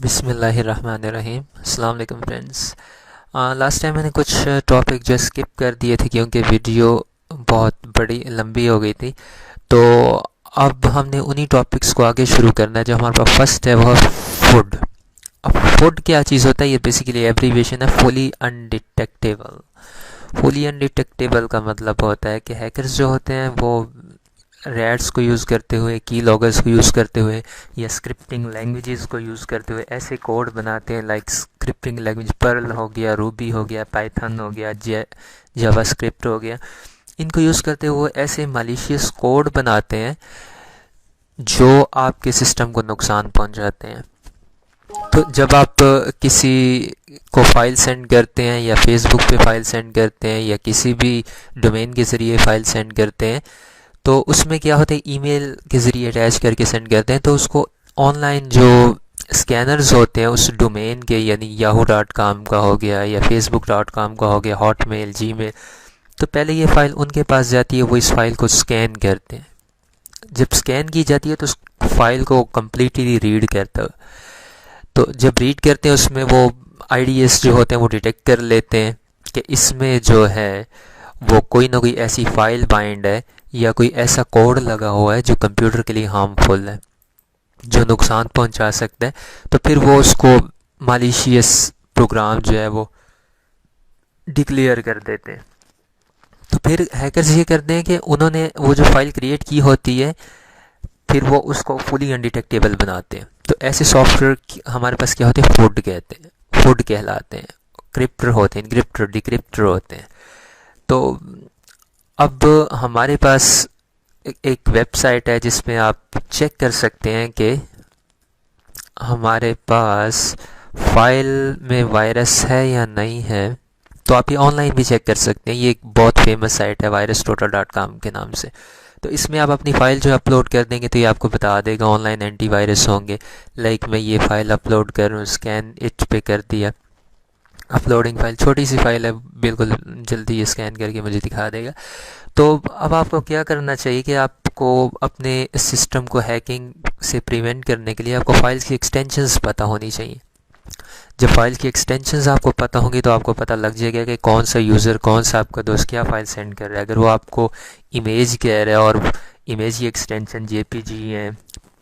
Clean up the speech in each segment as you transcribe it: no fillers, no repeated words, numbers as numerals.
बिस्मिल्लाहिर्रहमानिर्रहीम। अस्सलाम वालेकुम फ्रेंड्स। लास्ट टाइम मैंने कुछ टॉपिक जो स्किप कर दिए थे क्योंकि वीडियो बहुत बड़ी लंबी हो गई थी। तो अब हमने उन्हीं टॉपिक्स को आगे शुरू करना है। जो हमारे पास फर्स्ट है वो है फूड। अब फूड क्या चीज़ होता है, ये बेसिकली एब्रीविएशन है फुली अनडिटेक्टेबल। फुली अनडिटेक्टेबल का मतलब होता है कि हैकर्स जो होते हैं वो रैट्स को यूज़ करते हुए, की लॉगर्स को यूज़ करते हुए या स्क्रिप्टिंग लैंग्वेजेस को यूज़ करते हुए ऐसे कोड बनाते हैं, लाइक स्क्रिप्टिंग लैंग्वेज पर्ल हो गया, रूबी हो गया, पाइथन हो गया, जावास्क्रिप्ट हो गया। इनको यूज़ करते हुए ऐसे मालिशियस कोड बनाते हैं जो आपके सिस्टम को नुकसान पहुंचाते हैं। तो जब आप किसी को फाइल सेंड करते हैं या फेसबुक पे फाइल सेंड करते हैं या किसी भी डोमेन के ज़रिए फाइल सेंड करते हैं, तो उसमें क्या होता है, ईमेल के ज़रिए अटैच करके सेंड करते हैं। तो उसको ऑनलाइन जो स्कैनर्स होते हैं उस डोमेन के, यानी yahoo.com का हो गया या facebook.com का हो गया, हॉटमेल, जीमेल, तो पहले ये फ़ाइल उनके पास जाती है, वो इस फाइल को स्कैन करते हैं। जब स्कैन की जाती है तो उस फाइल को कम्प्लीटली रीड करता है। तो जब रीड करते हैं उसमें वो आईडीएस जो होते हैं वो डिटेक्ट कर लेते हैं कि इसमें जो है वो कोई ना कोई ऐसी फाइल बाइंड है या कोई ऐसा कोड लगा हुआ है जो कंप्यूटर के लिए हार्मफुल है, जो नुकसान पहुंचा सकता है। तो फिर वो उसको मालिशियस प्रोग्राम जो है वो डिक्लेयर कर देते हैं। तो फिर हैकर्स ये करते हैं कि उन्होंने वो जो फाइल क्रिएट की होती है फिर वो उसको फुली अनडिटेक्टेबल बनाते हैं। तो ऐसे सॉफ्टवेयर हमारे पास क्या होते हैं, फुड कहते हैं, फुड कहलाते हैं। क्रिप्टर होते हैं, इनक्रिप्टर, डिक्रिप्टर होते हैं। तो अब हमारे पास एक वेबसाइट है जिसमें आप चेक कर सकते हैं कि हमारे पास फाइल में वायरस है या नहीं है। तो आप ये ऑनलाइन भी चेक कर सकते हैं। ये एक बहुत फेमस साइट है virustotal.com के नाम से। तो इसमें आप अपनी फ़ाइल जो अपलोड कर देंगे तो ये आपको बता देगा ऑनलाइन एंटीवायरस होंगे। लाइक मैं ये फ़ाइल अपलोड कर रहा हूँ, स्कैन इट पे कर दिया, अपलोडिंग फ़ाइल, छोटी सी फाइल है, बिल्कुल जल्दी ये स्कैन करके मुझे दिखा देगा। तो अब आपको क्या करना चाहिए कि आपको अपने सिस्टम को हैकिंग से प्रिवेंट करने के लिए आपको फाइल्स की एक्सटेंशंस पता होनी चाहिए। जब फाइल की एक्सटेंशंस आपको पता होंगी तो आपको पता लग जाएगा कि कौन सा यूज़र, कौन सा आपका दोस्त क्या फ़ाइल सेंड कर रहा है। अगर वो आपको इमेज कह रहा है और इमेज की एक्सटेंशन जेपीजी है,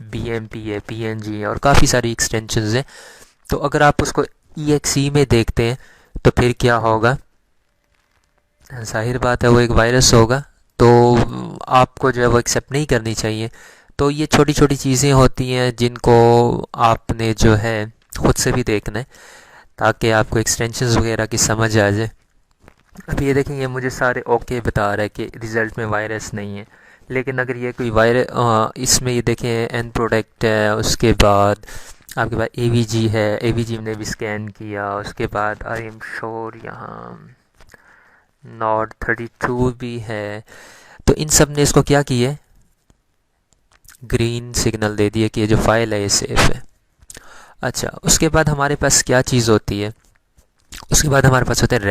बीएमपी है, पीएनजी है और काफ़ी सारी एक्सटेंशंस हैं, तो अगर आप उसको EXE में देखते हैं तो फिर क्या होगा, जाहिर बात है वो एक वायरस होगा। तो आपको जो है वो एक्सेप्ट नहीं करनी चाहिए। तो ये छोटी छोटी चीज़ें होती हैं जिनको आपने जो है ख़ुद से भी देखना है ताकि आपको एक्सटेंशंस वगैरह की समझ आ जाए। अब ये देखें, ये मुझे सारे ओके बता रहा है कि रिज़ल्ट में वायरस नहीं है। लेकिन अगर ये कोई वायरस, इसमें ये देखें एंड प्रोडक्ट है, उसके बाद आपके पास AVG है, AVG ने भी स्कैन किया, उसके बाद आई एम श्योर यहाँ नॉट 32 भी है। तो इन सब ने इसको क्या किया, ग्रीन सिग्नल दे दिया कि ये जो फाइल है ये सेफ़ है। अच्छा, उसके बाद हमारे पास क्या चीज़ होती है, उसके बाद हमारे पास होते हैं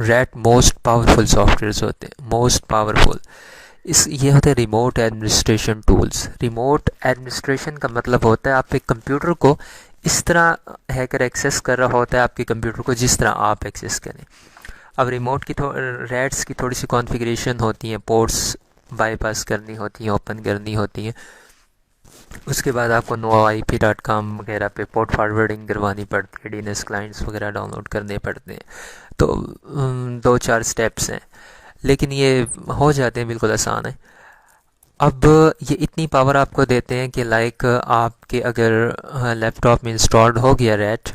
रैट मोस्ट पावरफुल सॉफ्टवेयर्स होते हैं, मोस्ट पावरफुल। ये होते हैं remote administration tools. Remote administration का मतलब होता है आप एक कंप्यूटर को इस तरह हैकर एक्सेस कर रहा होता है आपके कंप्यूटर को जिस तरह आप एक्सेस करें। अब रिमोट की रैट्स की थोड़ी सी कॉन्फ़िगरेशन होती हैं, पोर्ट्स बाईपास करनी होती हैं, ओपन करनी होती हैं। उसके बाद आपको noip.com वगैरह पे पोर्ट फॉरवर्डिंग करवानी पड़ती है, DNS क्लाइंट्स वगैरह डाउनलोड करने पड़ते हैं। तो 2-4 स्टेप्स हैं, लेकिन ये हो जाते हैं, बिल्कुल आसान है। अब ये इतनी पावर आपको देते हैं कि लाइक आपके अगर लैपटॉप में इंस्टॉल्ड हो गया रैट,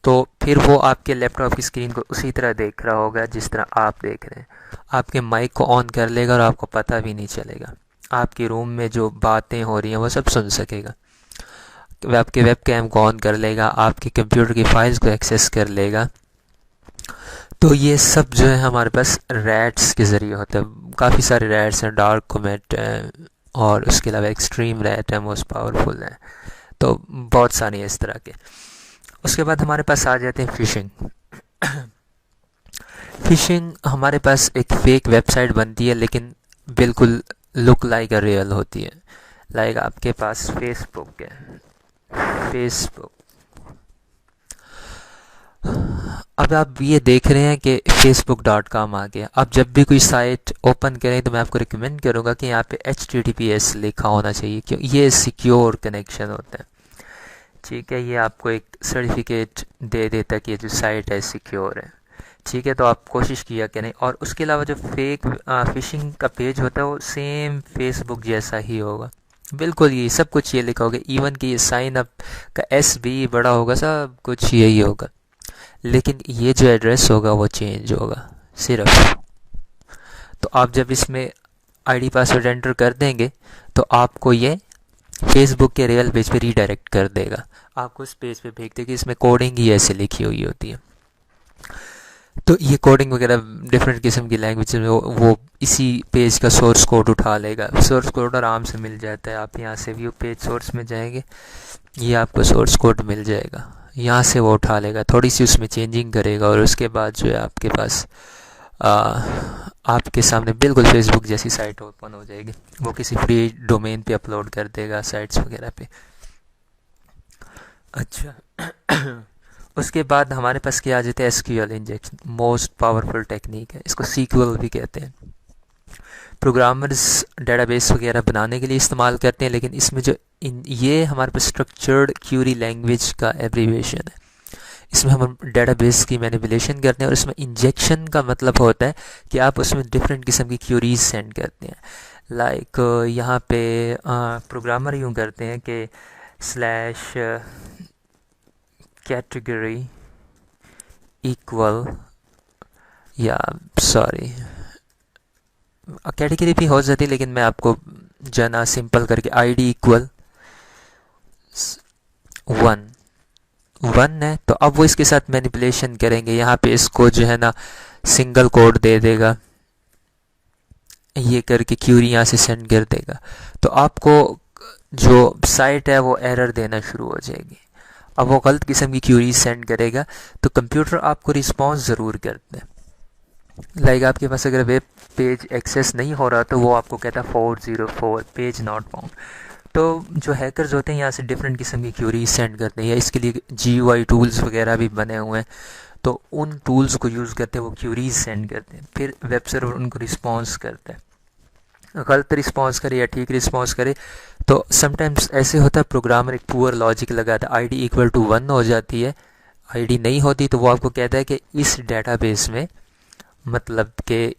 तो फिर वो आपके लैपटॉप की स्क्रीन को उसी तरह देख रहा होगा जिस तरह आप देख रहे हैं। आपके माइक को ऑन कर लेगा और आपको पता भी नहीं चलेगा। आपके रूम में जो बातें हो रही हैं वो सब सुन सकेगा। आपके वेब कैम को ऑन कर लेगा, आपके कंप्यूटर की फाइल्स को एक्सेस कर लेगा। तो ये सब जो है हमारे पास रैट्स के ज़रिए होता है। काफ़ी सारे रैट्स हैं, डार्क कोमेट है और उसके अलावा एक्सट्रीम रैट है, मोस्ट पावरफुल है। तो बहुत सारे हैं इस तरह के। उसके बाद हमारे पास आ जाते हैं फ़िशिंग। फ़िशिंग हमारे पास एक फ़ेक वेबसाइट बनती है लेकिन बिल्कुल लुक लाइक अ रियल होती है। लाइक आपके पास फेसबुक है, फेसबुक अब आप ये देख रहे हैं कि facebook.com आ गया। अब जब भी कोई साइट ओपन करें तो मैं आपको रिकमेंड करूँगा कि यहाँ पे HTTPS लिखा होना चाहिए, क्यों ये सिक्योर कनेक्शन होता है। ठीक है, ये आपको एक सर्टिफिकेट दे देता है कि ये जो साइट है सिक्योर है। ठीक है, तो आप कोशिश किया करें। और उसके अलावा जो फेक फिशिंग का पेज होता है वो सेम फेसबुक जैसा ही होगा, बिल्कुल ये सब कुछ ये लिखा होगा, इवन कि ये साइन अप का एस भी बड़ा होगा, सब कुछ यही होगा। लेकिन ये जो एड्रेस होगा वो चेंज होगा सिर्फ। तो आप जब इसमें आईडी पासवर्ड एंटर कर देंगे तो आपको ये फेसबुक के रियल पेज पे रीडायरेक्ट कर देगा, आपको उस पेज पे भेज देगा। इसमें कोडिंग ही ऐसे लिखी हुई होती है। तो ये कोडिंग वगैरह डिफरेंट किस्म की लैंग्वेज में वो इसी पेज का सोर्स कोड उठा लेगा। सोर्स कोड आराम से मिल जाता है, आप यहाँ से व्यू पेज सोर्स में जाएंगे, ये आपको सोर्स कोड मिल जाएगा, यहाँ से वो उठा लेगा, थोड़ी सी उसमें चेंजिंग करेगा और उसके बाद जो है आपके पास आपके सामने बिल्कुल फेसबुक जैसी साइट ओपन हो जाएगी। वो किसी फ्री डोमेन पे अपलोड कर देगा, साइट्स वगैरह पे। अच्छा उसके बाद हमारे पास क्या आ जाता है, SQL injection, most powerful technique है, इसको सीक्वल भी कहते हैं। प्रोग्रामर्स डेटाबेस वगैरह बनाने के लिए इस्तेमाल करते हैं, लेकिन इसमें जो ये हमारे पास स्ट्रक्चर्ड क्यूरी लैंग्वेज का एब्रीविएशन है। इसमें हम डेटाबेस की मैनिपुलेशन करते हैं और इसमें इंजेक्शन का मतलब होता है कि आप उसमें डिफरेंट किस्म की क्यूरीज सेंड करते हैं। लाइक यहाँ पे प्रोग्रामर यूँ करते हैं कि स्लैश कैटेगरी इक्वल, या सॉरी कैटेगरी भी हो जाती है, लेकिन मैं आपको जना सिंपल करके आईडी इक्वल 1 है। तो अब वो इसके साथ मैनिपुलेशन करेंगे, यहाँ पे इसको जो है ना सिंगल कोड दे देगा, ये करके क्यूरी यहाँ से सेंड कर देगा। तो आपको जो साइट है वो एरर देना शुरू हो जाएगी। अब वो गलत किस्म की क्यूरी सेंड करेगा तो कंप्यूटर आपको रिस्पॉन्स ज़रूर करता है। लाइक आपके पास अगर वेब पेज एक्सेस नहीं हो रहा तो वो आपको कहता है 404 पेज नॉट फाउंड। तो जो हैकर्स होते हैं यहाँ से डिफरेंट किस्म की क्यूरी सेंड करते हैं, या इसके लिए GUI टूल्स वगैरह भी बने हुए हैं। तो उन टूल्स को यूज़ करते हैं, वो क्यूरीज सेंड करते हैं, फिर वेब सर्वर उनको रिस्पॉन्स करता है। गलत रिस्पॉन्स करे या ठीक रिस्पॉन्स करे तो समटाइम्स ऐसे होता है प्रोग्रामर एक पुअर लॉजिक लगाता है, आईडी इक्वल टू 1 हो जाती है, आईडी नहीं होती तो वो आपको कहता है कि इस डेटाबेस में मतलब कि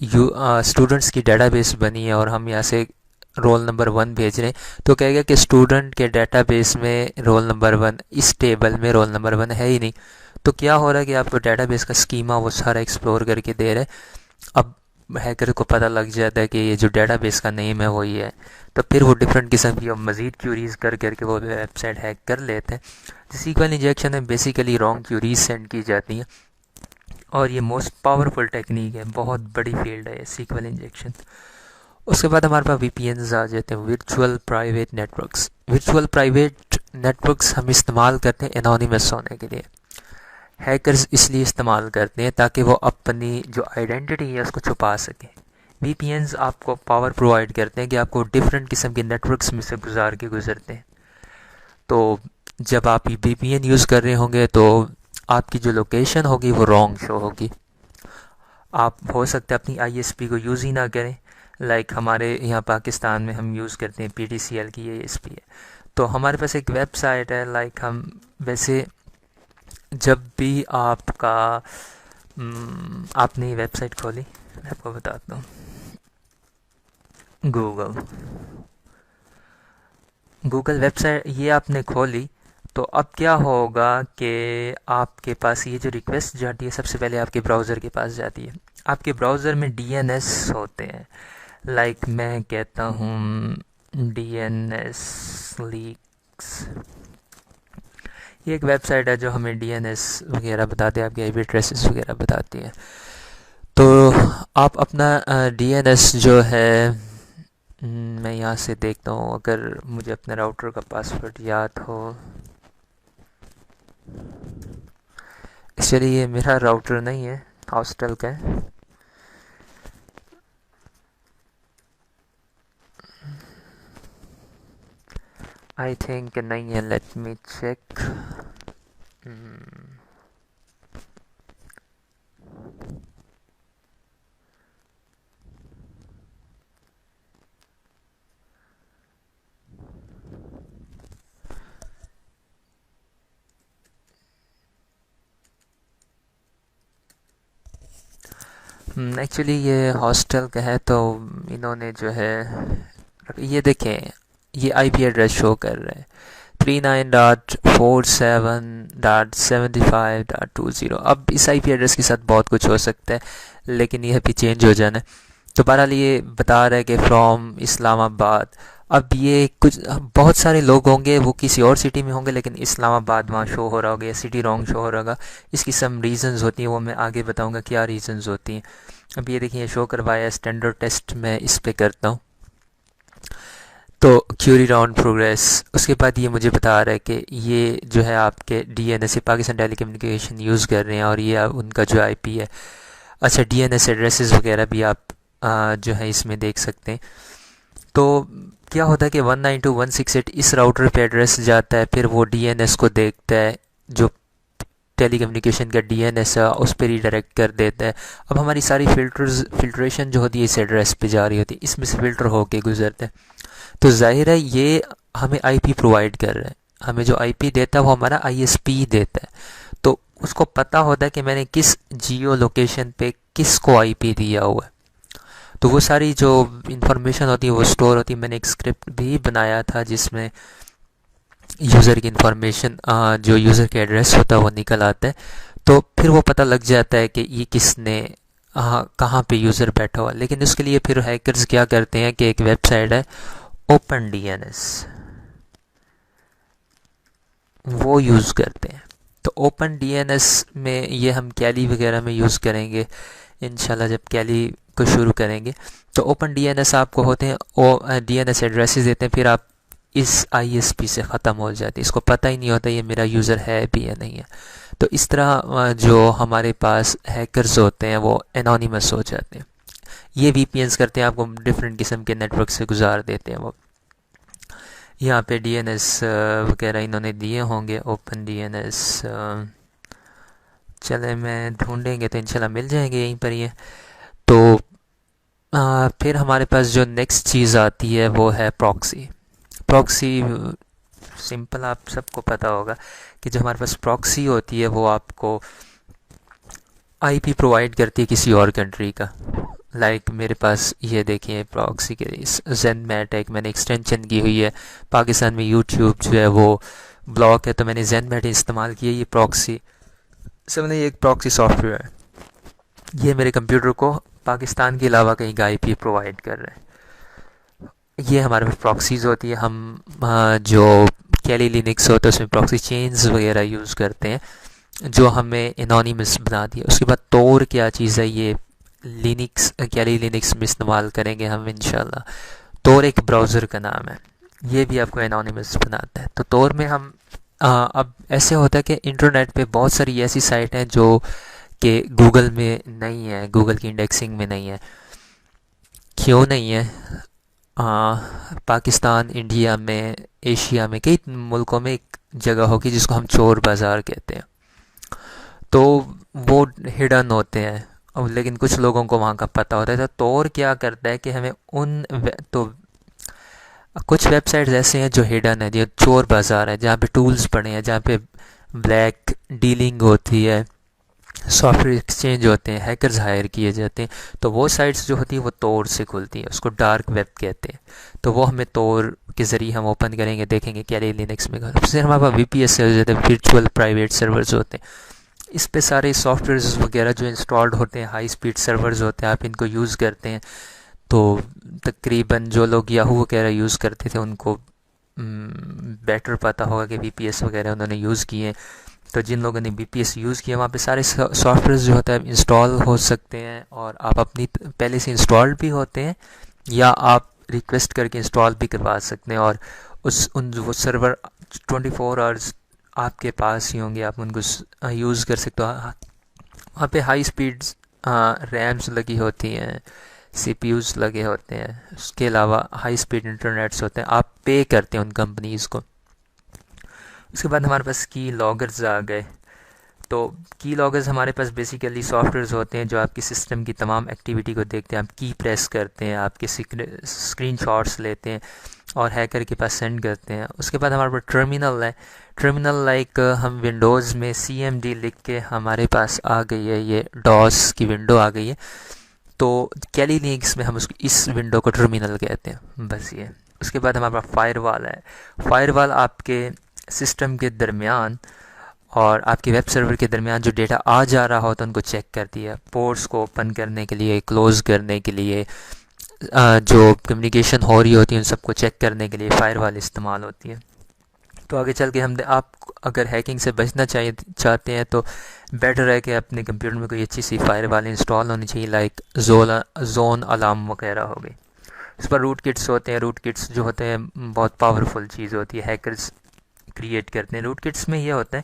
स्टूडेंट्स की डेटाबेस बनी है और हम यहाँ से रोल नंबर 1 भेज रहे हैं, तो कहेगा कि स्टूडेंट के डेटाबेस में रोल नंबर 1, इस टेबल में रोल नंबर 1 है ही नहीं। तो क्या हो रहा है कि आपको डेटाबेस का स्कीमा वो सारा एक्सप्लोर करके दे रहा है। अब हैकर को पता लग जाता है कि ये जो डेटाबेस का नेम है वो ये है, तो फिर वो डिफरेंट किस्म की मज़ीद क्यूरीज कर करके वो वेबसाइट हैक कर लेते हैं। सीक्वल इंजेक्शन में बेसिकली रॉन्ग क्यूरीज सेंड की जाती हैं और ये मोस्ट पावरफुल टेक्निक है, बहुत बड़ी फील्ड है सीक्वल इंजेक्शन। उसके बाद हमारे पास VPNs आ जाते हैं, virtual private networks. Virtual private networks हम इस्तेमाल करते हैं एनोनिमस होने के लिए। हैकर्स इसलिए इस्तेमाल करते हैं ताकि वो अपनी जो आइडेंटिटी है उसको छुपा सकें। VPNs आपको पावर प्रोवाइड करते हैं कि आपको डिफरेंट किस्म के नेटवर्क्स में से गुजरते हैं। तो जब आप VPN यूज़ कर रहे होंगे तो आपकी जो लोकेशन होगी वो रॉन्ग शो होगी। आप हो सकता है अपनी ISP को यूज़ ही ना करें। लाइक हमारे यहाँ पाकिस्तान में हम यूज़ करते हैं PTCL की ISP है। तो हमारे पास एक वेबसाइट है, लाइक हम वैसे जब भी आपका आपने वेबसाइट खोली, मैं आपको बताता हूँ, गूगल वेबसाइट ये आपने खोली तो अब क्या होगा कि आपके पास ये जो रिक्वेस्ट जाती है सबसे पहले आपके ब्राउज़र के पास जाती है। आपके ब्राउज़र में DNS होते हैं, लाइक मैं कहता हूँ DNS लीक्स, ये एक वेबसाइट है जो हमें DNS वगैरह बताते हैं, आपके IP एड्रेसेस वगैरह बताती है। तो आप अपना DNS जो है मैं यहाँ से देखता हूँ, अगर मुझे अपने राउटर का पासवर्ड याद हो। एक्चुअली ये मेरा राउटर नहीं है, हॉस्टल का है। आई थिंक नहीं है, लेट मी चेक। एक्चुअली ये हॉस्टल का है, तो इन्होंने जो है ये देखें, ये आईपी एड्रेस शो कर रहे हैं 39.47.75.20। अब इस आईपी एड्रेस के साथ बहुत कुछ हो सकता है, लेकिन ये भी चेंज हो जाना है। तो बहरहाल ये बता रहा है कि फ्रॉम इस्लामाबाद। अब ये कुछ बहुत सारे लोग होंगे, वो किसी और सिटी में होंगे, लेकिन इस्लामाबाद वहाँ शो हो रहा होगा या सिटी रॉन्ग शो हो रहा होगा। इसकी सम रीज़न्स होती हैं, वो मैं आगे बताऊंगा क्या रीज़न्स होती हैं। अब ये देखिए शो करवाया स्टैंडर्ड टेस्ट, मैं इस पे करता हूँ तो क्यूरी राउंड प्रोग्रेस। उसके बाद ये मुझे बता रहा है कि ये जो है आपके DNS Pakistan telecommunication use कर रहे हैं, और ये उनका जो आईपी है। अच्छा, डीएनएस एड्रेसेस वगैरह भी आप जो है इसमें देख सकते हैं। तो क्या होता है कि 192.168 इस राउटर पे एड्रेस जाता है, फिर वो डीएनएस को देखता है, जो टेली कम्युनिकेशन का डीएनएस है उस पर रीडायरेक्ट कर देता है। अब हमारी सारी फिल्ट्रेशन जो होती है इस एड्रेस पे जा रही होती है, इसमें से फ़िल्टर होके गुजरते हैं। तो जाहिर है ये हमें आईपी प्रोवाइड कर रहा है, हमें जो आईपी देता है वो हमारा आईएसपी देता है। तो उसको पता होता है कि मैंने किस जियो लोकेशन पे किसको आईपी दिया हुआ है। तो वो सारी जो इंफॉर्मेशन होती है वो स्टोर होती है। मैंने एक स्क्रिप्ट भी बनाया था जिसमें यूज़र की इंफॉर्मेशन, जो यूज़र का एड्रेस होता है वो निकल आता है। तो फिर वो पता लग जाता है कि ये किसने कहाँ पे यूज़र बैठा हुआ। लेकिन उसके लिए फिर हैकर्स क्या करते हैं कि एक वेबसाइट है ओपन डीएनएस, वो यूज़ करते हैं। तो ओपन डीएनएस में ये हम कैली वगैरह में यूज़ करेंगे इंशाल्लाह, जब कैली को शुरू करेंगे। तो ओपन डीएनएस आपको होते हैं, ओ डीएनएस एड्रेसेस देते हैं, फिर आप इस आईएसपी से ख़त्म हो जाते हैं। इसको पता ही नहीं होता ये मेरा यूज़र है भी या नहीं है। तो इस तरह जो हमारे पास हैकर्स होते हैं वो एनोनिमस हो जाते हैं। ये वीपीएन्स करते हैं, आपको डिफरेंट किस्म के नेटवर्क से गुजार देते हैं। वो यहाँ पे डीएनएस वगैरह इन्होंने दिए होंगे, ओपन डीएनएस। चले मैं ढूंढेंगे तो इंशाल्लाह मिल जाएंगे यहीं पर। ये तो फिर हमारे पास जो नेक्स्ट चीज़ आती है वो है प्रॉक्सी। प्रॉक्सी सिंपल, आप सबको पता होगा कि जो हमारे पास प्रॉक्सी होती है वो आपको आईपी प्रोवाइड करती है किसी और कंट्री का। लाइक मेरे पास ये देखिए प्रॉक्सी के ज़ेनमैट एक मैंने एक्सटेंशन की हुई है। पाकिस्तान में यूट्यूब जो है वो ब्लॉक है, तो मैंने ज़ेनमैट इस्तेमाल किया। ये प्रॉक्सी से मैंने एक प्रॉक्सी सॉफ्टवेयर है, ये मेरे कंप्यूटर को पाकिस्तान के अलावा कहीं का आईपी प्रोवाइड कर रहे हैं। ये हमारे पास प्रॉक्सीज़ होती है। हम जो कैली लिनक्स होता है उसमें प्रॉक्सी चेन्स वगैरह यूज़ करते हैं जो हमें एनोनिमस बना दिया। उसके बाद तोर क्या चीज़ है, ये लिनक्स कैली लिनक्स में इस्तेमाल करेंगे हम इंशाल्लाह। तोर एक ब्राउज़र का नाम है, ये भी आपको एनोनिमस बनाता है। तो तोर में हम अब ऐसे होता है कि इंटरनेट पे बहुत सारी ऐसी साइट हैं जो कि गूगल में नहीं है, गूगल की इंडेक्सिंग में नहीं है। क्यों नहीं है? पाकिस्तान, इंडिया में, एशिया में कई मुल्कों में एक जगह होगी जिसको हम चोर बाज़ार कहते हैं। तो वो हिडन होते हैं, और लेकिन कुछ लोगों को वहाँ का पता होता है। तो तोर क्या करता है कि हमें तो कुछ वेबसाइट्स ऐसे हैं जो हिडन है, जो चोर बाज़ार है, जहाँ पे टूल्स पड़े हैं, जहाँ पे ब्लैक डीलिंग होती है, सॉफ्टवेयर एक्सचेंज होते हैं, हैकर्स हायर किए जाते हैं। तो वो साइट्स जो होती है वो तोर से खुलती हैं, उसको डार्क वेब कहते हैं। तो वो हमें तोर के ज़रिए हम ओपन करेंगे, देखेंगे क्या लिनक्स में। फिर हमारे पास वीपीएस से होते हैं, वर्चुअल प्राइवेट सर्वर्स होते हैं। इस पे सारे सॉफ्टवेयर्स वगैरह जो इंस्टॉल्ड होते हैं, हाई स्पीड सर्वर्स होते हैं, आप इनको यूज़ करते हैं। तो तकरीबन जो लोग याहू वगैरह यूज़ करते थे उनको बेटर पता होगा कि वीपीएस वगैरह उन्होंने यूज़ किए। तो जिन लोगों ने वीपीएस यूज़ किया वहाँ पे सारे सॉफ्टवेयर जो होता है इंस्टॉल हो सकते हैं, और आप अपनी पहले से इंस्टॉल्ड भी होते हैं या आप रिक्वेस्ट करके इंस्टॉल भी करवा सकते हैं। और वो सर्वर 24 आवर्स आपके पास ही होंगे, आप उनको यूज़ कर सकते हो। वहाँ पे हाई स्पीड रैम्स लगी होती हैं, सीपीयूज़ लगे होते हैं, उसके अलावा हाई स्पीड इंटरनेट्स होते हैं। आप पे करते हैं उन कंपनीज़ को। उसके बाद हमारे पास की लॉगर्स आ गए। तो की लॉगर्स हमारे पास बेसिकली सॉफ्टवेयर्स होते हैं जो आपकी सिस्टम की तमाम एक्टिविटी को देखते हैं। आप की प्रेस करते हैं, आपके स्क्रीन शॉट्स लेते हैं और हैकर के पास सेंड करते हैं। उसके बाद हमारे पास टर्मिनल है। टर्मिनल लाइक हम विंडोज़ में CMD लिख के हमारे पास आ गई है, ये डॉस की विंडो आ गई है, तो कैली लिनक्स में हम उसको इस विंडो को टर्मिनल कहते हैं, बस ये। उसके बाद हमारे पास फायरवॉल है। फायरवॉल आपके सिस्टम के दरमियान और आपके वेब सर्वर के दरमियान जो डेटा आ जा रहा हो तो उनको चेक करती है। पोर्ट्स को ओपन करने के लिए, क्लोज़ करने के लिए, जो कम्युनिकेशन हो रही होती है उन सबको चेक करने के लिए फायरवॉल इस्तेमाल होती है। तो आगे चल के हम आप अगर हैकिंग से बचना चाहते हैं तो बेटर है कि अपने कंप्यूटर में कोई अच्छी सी फायरवॉल इंस्टॉल होनी चाहिए, लाइक जोन अलार्म वगैरह हो गई। उस पर रूट किट्स होते हैं। रूट किट्स जो होते हैं बहुत पावरफुल चीज़ होती है, हैकर्स क्रिएट करते हैं। रूट किट्स में ये होता है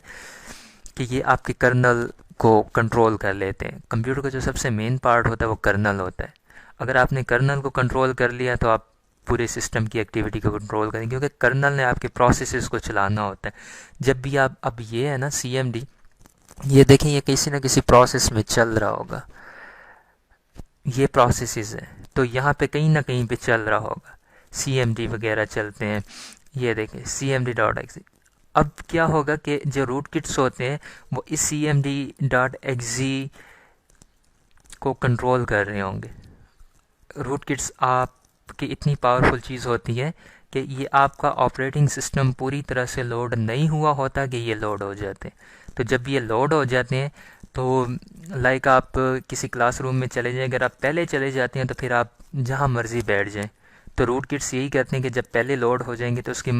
कि ये आपके कर्नल को कंट्रोल कर लेते हैं। कंप्यूटर का जो सबसे मेन पार्ट होता है वो कर्नल होता है। अगर आपने कर्नल को कंट्रोल कर लिया तो आप पूरे सिस्टम की एक्टिविटी को कंट्रोल करें, क्योंकि कर्नल ने आपके प्रोसेसेस को चलाना होता है। जब भी आप, अब ये है ना CMD, ये देखें ये किसी ना किसी प्रोसेस में चल रहा होगा, ये प्रोसेसेस है तो यहाँ पे कहीं ना कहीं पे चल रहा होगा। CMD वगैरह चलते हैं, ये देखें cmd.exe। अब क्या होगा कि जो रूट किट्स होते हैं वो इस cmd.exe को कंट्रोल कर रहे होंगे। रूट किट्स आपकी इतनी पावरफुल चीज़ होती है कि ये आपका ऑपरेटिंग सिस्टम पूरी तरह से लोड नहीं हुआ होता कि ये लोड हो जाते हैं। तो जब ये लोड हो जाते हैं तो लाइक आप किसी क्लासरूम में चले जाएं, अगर आप पहले चले जाते हैं तो फिर आप जहाँ मर्ज़ी बैठ जाएं। तो रूट किट्स यही करते हैं कि जब पहले लोड हो जाएंगे तो उसकी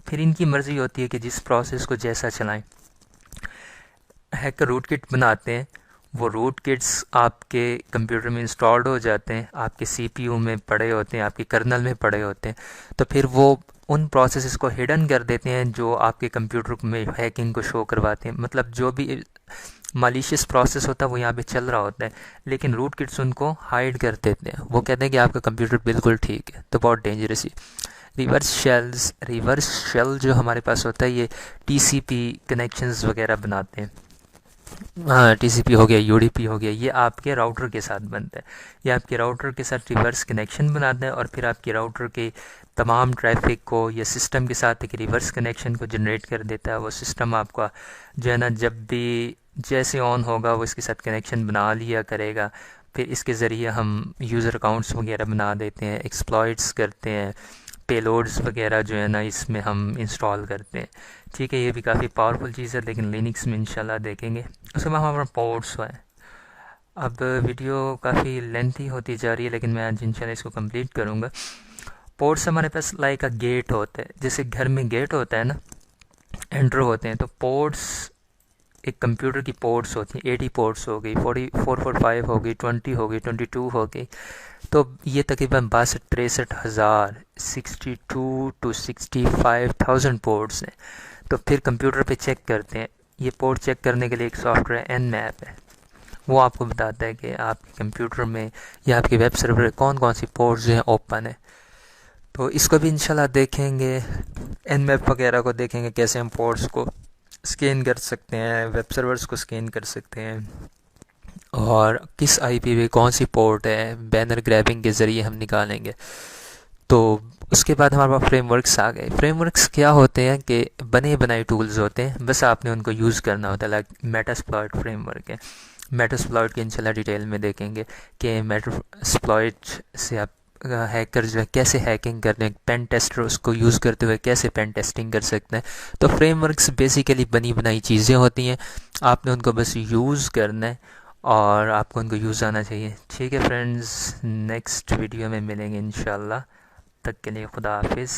फिर इनकी मर्ज़ी होती है कि जिस प्रोसेस को जैसा चलाएं। हैकर रूट किट बनाते हैं, वो रूट किट्स आपके कंप्यूटर में इंस्टॉल्ड हो जाते हैं, आपके CPU में पड़े होते हैं, आपके कर्नल में पड़े होते हैं। तो फिर वो उन प्रोसेसेस को हिडन कर देते हैं जो आपके कंप्यूटर में हैकिंग को शो करवाते हैं। मतलब जो भी मालिशियस प्रोसेस होता है वो यहाँ पे चल रहा होता है, लेकिन रूट किट्स उनको हाइड कर देते हैं। वो कहते हैं कि आपका कंप्यूटर बिल्कुल ठीक है। तो बहुत डेंजरस ही रिवर्स शेल जो हमारे पास होता है ये TCP कनेक्शंस वगैरह बनाते हैं। हाँ, TCP हो गया, UDP हो गया, ये आपके राउटर के साथ बनता है। ये आपके राउटर के साथ रिवर्स कनेक्शन बनाता है और फिर आपके राउटर के तमाम ट्रैफिक को या सिस्टम के साथ एक रिवर्स कनेक्शन को जनरेट कर देता है। वो सिस्टम आपका जो है ना जब भी जैसे ऑन होगा वो इसके साथ कनेक्शन बना लिया करेगा। फिर इसके ज़रिए हम यूज़र अकाउंट्स वगैरह बना देते हैं, एक्सप्लॉइट्स करते हैं, पेलोड्स वगैरह जो है ना इसमें हम इंस्टॉल करते हैं। ठीक है, ये भी काफ़ी पावरफुल चीज़ है, लेकिन लिनक्स में इंशाल्लाह देखेंगे। उसके बाद हमारा पोर्ट्स है। अब वीडियो काफ़ी लेंथी होती जा रही है, लेकिन मैं आज इंशाल्लाह इसको कंप्लीट करूँगा। पोर्ट्स हमारे पास लाइक अ गेट होता है, जैसे घर में गेट होता है ना, एंटर होते हैं। तो पोर्ट्स एक कंप्यूटर की पोर्ट्स होती हैं, 80 पोर्ट्स हो गई, 4445 हो गई, 20 हो गई, 22 हो गई। तो ये तकरीबन 62-63,000 62 to 65,000 पोर्ट्स हैं। तो फिर कंप्यूटर पे चेक करते हैं। ये पोर्ट चेक करने के लिए एक सॉफ्टवेयर Nmap है, वो आपको बताता है कि आपके कंप्यूटर में या आपके वेब सर्वर कौन कौन सी पोर्ट्स जो हैं ओपन है। तो इसको भी इंशाल्लाह देखेंगे, Nmap वगैरह को देखेंगे कैसे हम पोर्ट्स को स्कैन कर सकते हैं, वेब सर्वर्स को स्कैन कर सकते हैं और किस IP पे कौन सी पोर्ट है, बैनर ग्रैबिंग के ज़रिए हम निकालेंगे। तो उसके बाद हमारे पास फ्रेमवर्क्स आ गए। फ्रेमवर्क्स क्या होते हैं कि बने बनाए टूल्स होते हैं, बस आपने उनको यूज़ करना होता है। लाइक मेटास्प्लॉइट फ्रेमवर्क है, मेटास्प्लॉइट की इंशाल्लाह डिटेल में देखेंगे कि मेटास्प्लॉइट से आप हैकर जो है कैसे हैकिंग करते हैं, पेन टेस्टर उसको यूज़ करते हुए कैसे पेन टेस्टिंग कर सकते हैं। तो फ्रेमवर्क्स बेसिकली बनी बनाई चीज़ें होती हैं, आपने उनको बस यूज़ करना है और आपको उनको यूज़ आना चाहिए। ठीक है फ्रेंड्स, नेक्स्ट वीडियो में मिलेंगे इंशाल्लाह, तक के लिए खुदा हाफिज़।